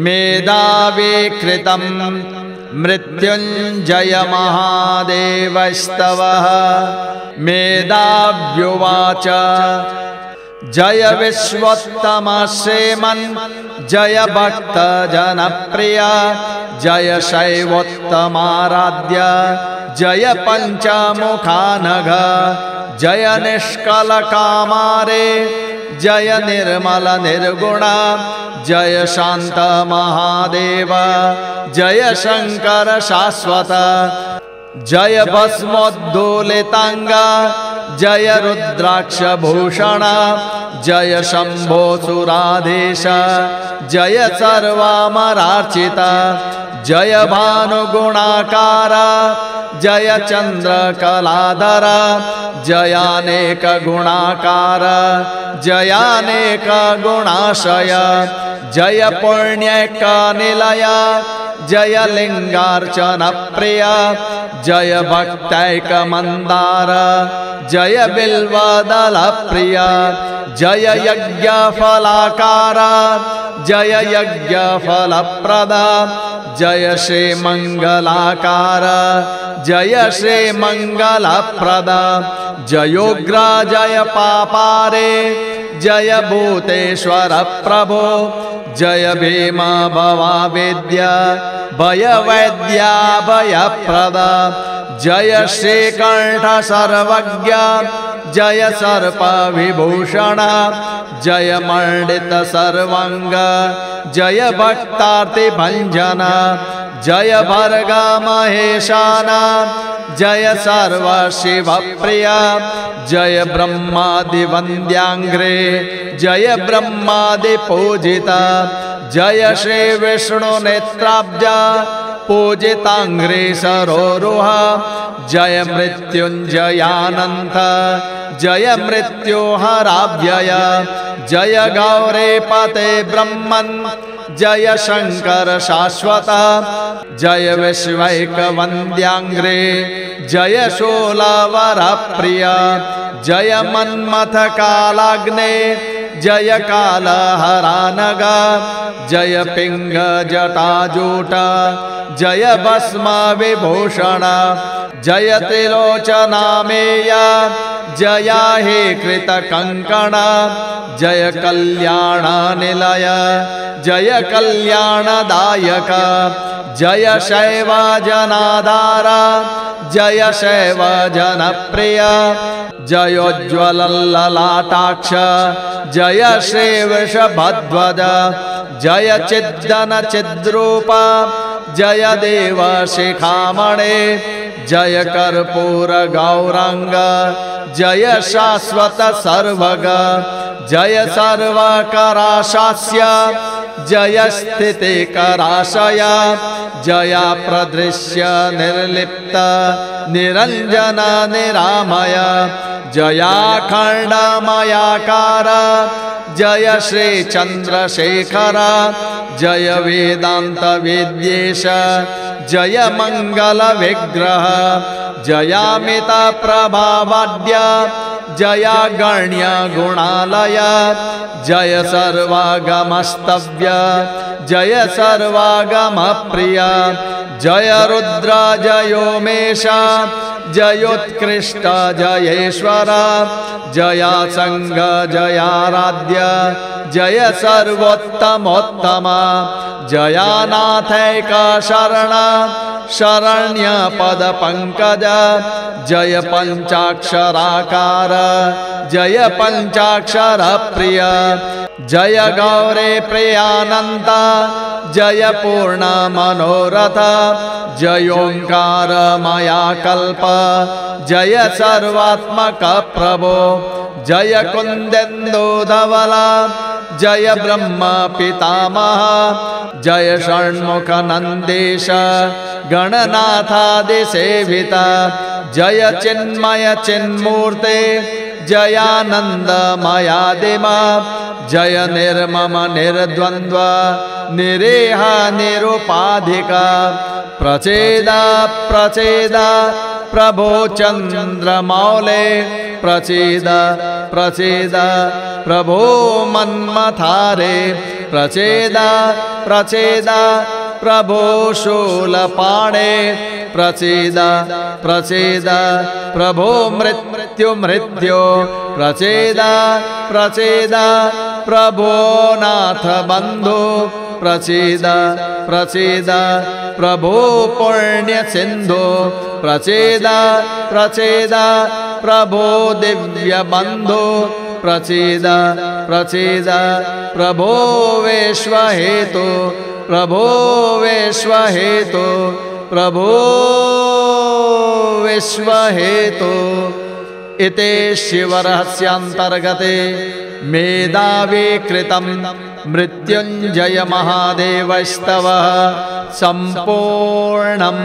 मेधावीकृतं मृत्युञ्जय महादेवस्तवः मेधाव्युवाच जय विश्वोत्तम श्रीमन् जय भक्त जनप्रिय जय शैवोत्तमाराध्य जय पंचमुखानघ जय निष्कलकामारे जय निर्मल निर्गुण जय शांत महादेव जय शंकर शाश्वत जय भस्मोद्दोलितांग जय रुद्राक्ष भूषण जय शंभो सुराधीश जय सर्वामरार्चित जय भानुगुणाकार जय चंद्रकलाधर जयानेक गुणाकार जयानेक गुणाशय जय पुण्यक निलय जय लिंगार्चन प्रिय जय भक्तैक मंदार जय बिल्वदल प्रिय जय यज्ञ फलाकार जय यज्ञ फलप्रद जय श्री मंगलाकार जय श्री मंगलप्रद जयोग्र जय पापारे जय भूतेश्वर प्रभो जय भीम भवा विद्या भय वैद्या भयप्रद जय श्रीकंठ सर्वज्ञ जय सर्प विभूषण जय मंडित सर्वांग जय भक्तार्ति भंजन जय भर्ग महेशान जय सर्व शिव प्रिय जय ब्रह्मादि वंद्यांग्रे जय ब्रह्मादि पूजिता जय श्री विष्णु नेत्राब्ज पूजितांग्रे सरोरुह जय मृत्युंजयानंत जय मृत्युहराव्यय जय गौरे पते ब्रह्मन् जय शंकर शाश्वत जय विश्वैक वंद्यांग्रे जय शूलवर प्रिय जय मन्मथ कालाग्ने जय कालहरानग जय पिंग जटाजूट जय भस्म विभूषण जय त्रिलोचनामेय जय हे कृत कंकण जय कल्याण निलय जय कल्याणदायक जय शैव जनाधार जय शैव जनप्रिय जयोज्ज्वलल्ललाटाक्ष जय श्री वृषभध्वज जय चिद्दन चिद्रूप जय देव शिखामणे जय कर्पूर गौरांग जय शाश्वत सर्वग जय सर्वकराशास्य जय स्थितिकराशय जय प्रदृश्य निर्लिप्त निरंजन निरामय जयाखंडमयाकार जय श्री चंद्रशेखर जय वेदांत वेद्येश जय मंगल विग्रह जयामित प्रभावाद्य जय गण्य गुणालय जय सर्वागमस्तव्य जय सर्वागम प्रिय जय रुद्र जयोमेश जयोत्कृष्ट जयेश्वर जया संग जयाराध्य जय सर्वोत्तमोत्तम जयानाथैक शरण शरण्य पद पंकज जय पंचाक्षराकार जय पंचाक्षर प्रिय जय गौरे प्रियानंद जय पूर्ण मनोरथ जयोंकार मया कल्प जय सर्वात्मक प्रभो जय कुंदेन्दुधवल जय ब्रह्म पितामह जय षण्मुख नंदीश गणनाथादिसेविता जय चिन्मय चिन्मूर्ते जयानन्दमयादिमा जय निर्मम निर्द्वन्द्व निरेह निरुपाधिका प्रचेदा प्रचेदा प्रभो चन्द्रमौले प्रचेदा प्रचेदा प्रभो मन्मथारे प्रचेदा प्रचेदा प्रभो शूलपाणे प्रचेदा प्रचेदा प्रभो मृत्युमृत्यो प्रचेदा प्रचेदा प्रभो नाथ बन्धो प्रचेदा प्रचेदा प्रभो पुण्यसिन्धो प्रचेदा प्रचेदा प्रभो दिव्यबन्धो प्रचेदा प्रचेदा प्रभो विश्वहेतु प्रभो विश्वहेतु प्रभो विश्वहेतु। इति शिवरहस्यान्तर्गते मेधावीकृतं मृत्युञ्जय महादेवस्तवः सम्पूर्णम्।